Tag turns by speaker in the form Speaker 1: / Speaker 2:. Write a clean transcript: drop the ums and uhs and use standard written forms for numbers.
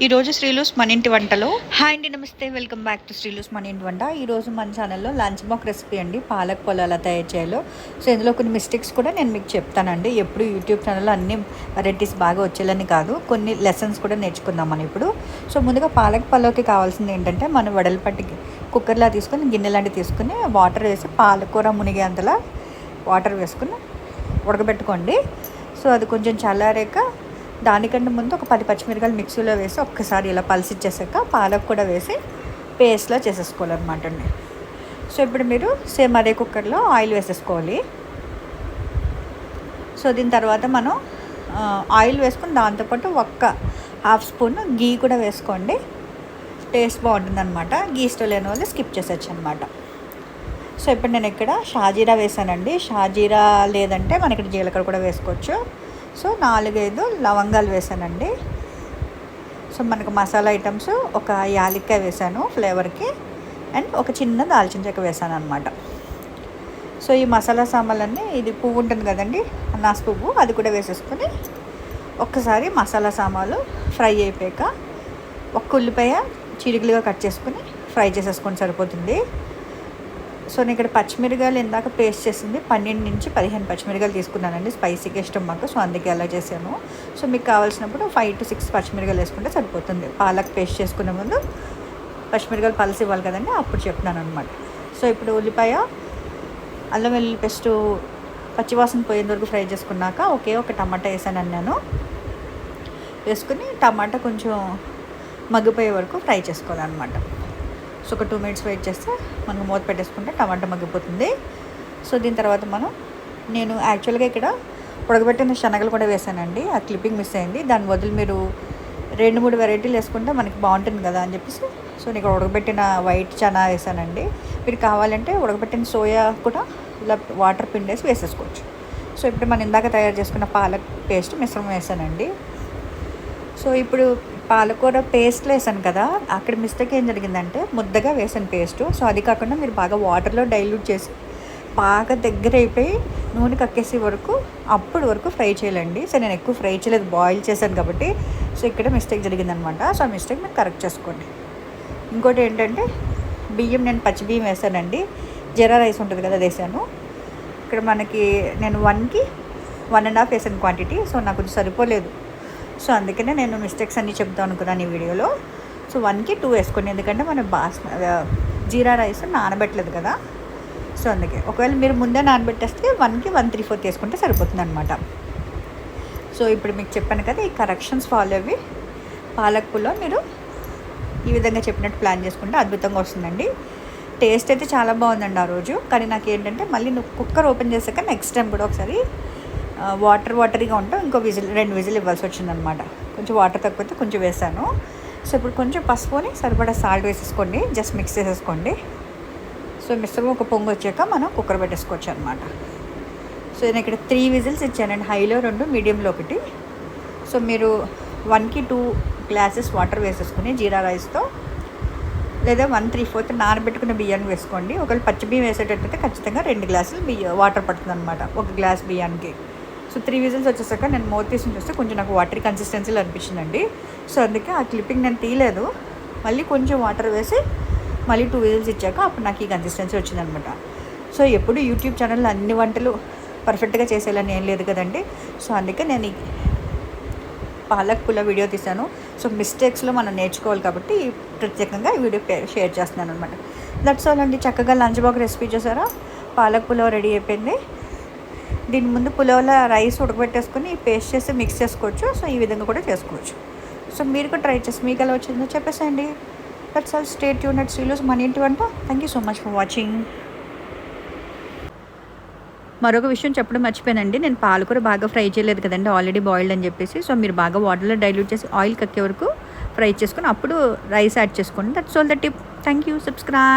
Speaker 1: ఈరోజు శ్రీలూస్ మన ఇంటి వంటలో హాయ్ అండి, నమస్తే, వెల్కమ్ బ్యాక్ టు శ్రీలూస్ మన ఇంటి వంట. ఈరోజు మన ఛానల్లో లంచ్ బాక్స్ రెసిపీ అండి, పాలక్ పొలాలు ఎలా తయారు చేయాలో. సో ఇందులో కొన్ని మిస్టేక్స్ కూడా నేను మీకు చెప్తానండి. ఎప్పుడు యూట్యూబ్ ఛానల్లో అన్ని వెరైటీస్ బాగా వచ్చేయాలని కాదు, కొన్ని లెసన్స్ కూడా నేర్చుకుందాం మనం ఇప్పుడు. సో ముందుగా పాలక్ పలావ్కి కావాల్సింది ఏంటంటే, మనం వడలపట్టి కుక్కర్లా తీసుకొని గిన్నె లాంటివి తీసుకుని వాటర్ వేసి పాలకూర మునిగేంతలా వాటర్ వేసుకుని ఉడకబెట్టుకోండి. సో అది కొంచెం చల్లారాక దానికంటే ముందు ఒక 10 పచ్చిమిరకాయలు మిక్సీలో వేసి ఒక్కసారి ఇలా పల్సిచ్చేసాక పాలక్ కూడా వేసి పేస్ట్లా చేసేసుకోవాలన్నమాట అండి. సో ఇప్పుడు మీరు సేమ్ అదే కుక్కర్లో ఆయిల్ వేసేసుకోవాలి. సో దీని తర్వాత మనం ఆయిల్ వేసుకుని దాంతోపాటు ఒక్క హాఫ్ స్పూన్ గీ కూడా వేసుకోండి. టేస్ట్ బాగుంటుందన్నమాట. గీ ఇష్టం లేని వాళ్ళు స్కిప్ చేసేయచ్చు అనమాట. సో ఇప్పుడు నేను ఇక్కడ షాజీరా వేసానండి. షాజీరా లేదంటే మన ఇక్కడ జీలకర్ర కూడా వేసుకోవచ్చు. సో 4-5 లవంగాలు వేసానండి. సో మనకు మసాలా ఐటమ్స్ ఒక యాలక్కాయ వేసాను ఫ్లేవర్కి, అండ్ ఒక చిన్న దాల్చిన చెక్క వేసాను అనమాట. సో ఈ మసాలా సామాన్లన్నీ, ఇది పువ్వు ఉంటుంది కదండి, అనాస్ పువ్వు, అది కూడా వేసేసుకొని ఒక్కసారి మసాలా సామాన్లు ఫ్రై అయిపోయాక ఒక ఉల్లిపాయ చిరుకులుగా కట్ చేసుకుని ఫ్రై చేసేసుకొని సరిపోతుంది. సో నేను ఇక్కడ పచ్చిమిరకాయలు ఇందాక పేస్ట్ చేసింది 12 నుంచి 15 పచ్చిమిరకాయలు తీసుకున్నానండి. స్పైసీగా ఇష్టం మాకు, సో అందుకే అలా చేసాను. సో మీకు కావాల్సినప్పుడు 5 to 6 పచ్చిమిరకాయలు వేసుకుంటే సరిపోతుంది. పాలక్ పేస్ట్ చేసుకునే ముందు పచ్చిమిరకాయలు పలసి ఇవ్వాలి కదండి, అప్పుడు చెప్తున్నాను అనమాట. సో ఇప్పుడు ఉల్లిపాయ, అల్లం వెల్లుల్లి పేస్ట్ పచ్చివాసన పోయేంత వరకు ఫ్రై చేసుకున్నాక ఒక టమాటా వేసాను నేను. వేసుకుని టమాటా కొంచెం మగ్గిపోయే వరకు ఫ్రై చేసుకోవాలన్నమాట. సో ఒక 2 minutes వెయిట్ చేస్తే మనం మూత పెట్టేసుకుంటే టమాటా మగ్గిపోతుంది. సో దీని తర్వాత నేను యాక్చువల్గా ఇక్కడ ఉడకబెట్టిన శనగలు కూడా వేసానండి. ఆ క్లిప్పింగ్ మిస్ అయింది. దాని బదులు మీరు 2-3 వెరైటీలు వేసుకుంటే మనకి బాగుంటుంది కదా అని చెప్పేసి సో నేను ఇక్కడ ఉడకబెట్టిన వైట్ చనా వేసానండి. మీరు కావాలంటే ఉడకబెట్టిన సోయా కూడా ఇలా వాటర్ పిండేసి వేసేసుకోవచ్చు. సో ఇప్పుడు మనం ఇందాక తయారు చేసుకున్న పాలక్ పేస్ట్ మిశ్రమం వేసానండి. సో ఇప్పుడు పాలకూర పేస్ట్లో వేసాను కదా, అక్కడ మిస్టేక్ ఏం జరిగిందంటే ముద్దగా వేసాను పేస్టు. సో అది కాకుండా మీరు బాగా వాటర్లో డైల్యూట్ చేసి బాగా దగ్గర అయిపోయి నూనె కక్కేసే వరకు అప్పుడు వరకు ఫ్రై చేయాలండి. సో నేను ఎక్కువ ఫ్రై చేయలేదు, బాయిల్ చేశాను కాబట్టి. సో ఇక్కడ మిస్టేక్ జరిగిందనమాట. సో ఆ మిస్టేక్ మీరు కరెక్ట్ చేసుకోండి. ఇంకోటి ఏంటంటే బియ్యం, నేను పచ్చి బియ్యం వేసానండి. జీరా రైస్ ఉంటుంది కదా, అది వేసాను. ఇక్కడ నేను 1కి 1.5 వేసాను క్వాంటిటీ. సో నాకు కొంచెం సరిపోలేదు. సో అందుకనే నేను మిస్టేక్స్ అన్నీ చెప్తాను అనుకున్నాను ఈ వీడియోలో. సో 1కి 2 వేసుకోండి, ఎందుకంటే మనం జీరా రైస్ నానబెట్టలేదు కదా. సో అందుకే ఒకవేళ మీరు ముందే నానబెట్టేస్తే 1కి 1/3 వేసుకుంటే సరిపోతుంది అనమాట. సో ఇప్పుడు మీకు చెప్పాను కదా, ఈ కరెక్షన్స్ ఫాలో అవి పాలక్ పులావ్ మీరు ఈ విధంగా చెప్పినట్టు ప్లాన్ చేసుకుంటే అద్భుతంగా వస్తుందండి. టేస్ట్ అయితే చాలా బాగుందండి ఆ రోజు. కానీ నాకు ఏంటంటే మళ్ళీ నువ్వు కుక్కర్ ఓపెన్ చేశాక నెక్స్ట్ టైం కూడా ఒకసారి వాటరీగా ఉంటాం, ఇంకో 2 విజిల్ ఇవ్వాల్సి వచ్చిందనమాట. కొంచెం వాటర్ తక్కువైతే కొంచెం వేసాను. సో ఇప్పుడు కొంచెం పసుపుని సరిపడా సాల్ట్ వేసేసుకోండి, జస్ట్ మిక్స్ చేసేసుకోండి. సో మిశ్రమం ఒక పొంగు వచ్చాక మనం కుక్కర్ పెట్టేసుకోవచ్చు అనమాట. సో నేను ఇక్కడ 3 విజిల్స్ ఇచ్చానండి, హైలో 2, మీడియంలో 1. సో మీరు 1కి 2 గ్లాసెస్ వాటర్ వేసేసుకుని జీరా రైస్తో, లేదా 1/3 నానబెట్టుకున్న బియ్యాన్ని వేసుకోండి. ఒకవేళ పచ్చి బియ్యం వేసేటట్టయితే ఖచ్చితంగా 2 గ్లాసులు వాటర్ పడుతుంది అనమాట 1 గ్లాస్ బియ్యానికి. సో 3 విజిల్స్ వచ్చేసాక నేను మూత తీసి చూస్తే కొంచెం నాకు వాటరీ కన్సిస్టెన్సీలో అనిపించిందండి. సో అందుకే ఆ క్లిప్పింగ్ నేను తీయలేదు, మళ్ళీ కొంచెం వాటర్ వేసి మళ్ళీ 2 విజిల్స్ ఇచ్చాక అప్పుడు నాకు ఈ కన్సిస్టెన్సీ వచ్చిందనమాట. సో ఎప్పుడు యూట్యూబ్ ఛానల్లో అన్ని వంటలు పర్ఫెక్ట్గా చేసేయాలని ఏం లేదు కదండి. సో అందుకే నేను ఈ పాలక్ పులావ్ వీడియో తీశాను. సో మిస్టేక్స్లో మనం నేర్చుకోవాలి కాబట్టి ప్రత్యేకంగా ఈ వీడియో షేర్ చేస్తున్నాను అనమాట. దట్స్ ఆల్ అండి. చక్కగా లంచ్ బాక్స్ రెసిపీ చేశారా, పాలక్ పులావ్ రెడీ అయిపోయింది. దీని ముందు పులావ్లో రైస్ ఉడకబెట్టేసుకొని పేస్ట్ చేసి మిక్స్ చేసుకోవచ్చు. సో ఈ విధంగా కూడా చేసుకోవచ్చు. సో మీరు కూడా ట్రై చేసి మీకు ఎలా వచ్చిందో చెప్పేసేయండి. That's all. Stay tuned at Sreelu's మన ఇంటి వంట. Thank you so much for watching. మరొక విషయం చెప్పడం మర్చిపోయానండి, నేను పాలకూర బాగా ఫ్రై చేయలేదు కదండి, ఆల్రెడీ బాయిల్డ్ అని చెప్పేసి. సో మీరు బాగా వాటర్లో డైల్యూట్ చేసి ఆయిల్ కక్కే వరకు ఫ్రై చేసుకొని అప్పుడు రైస్ యాడ్ చేసుకోండి. That's all the tip. Thank you. Subscribe.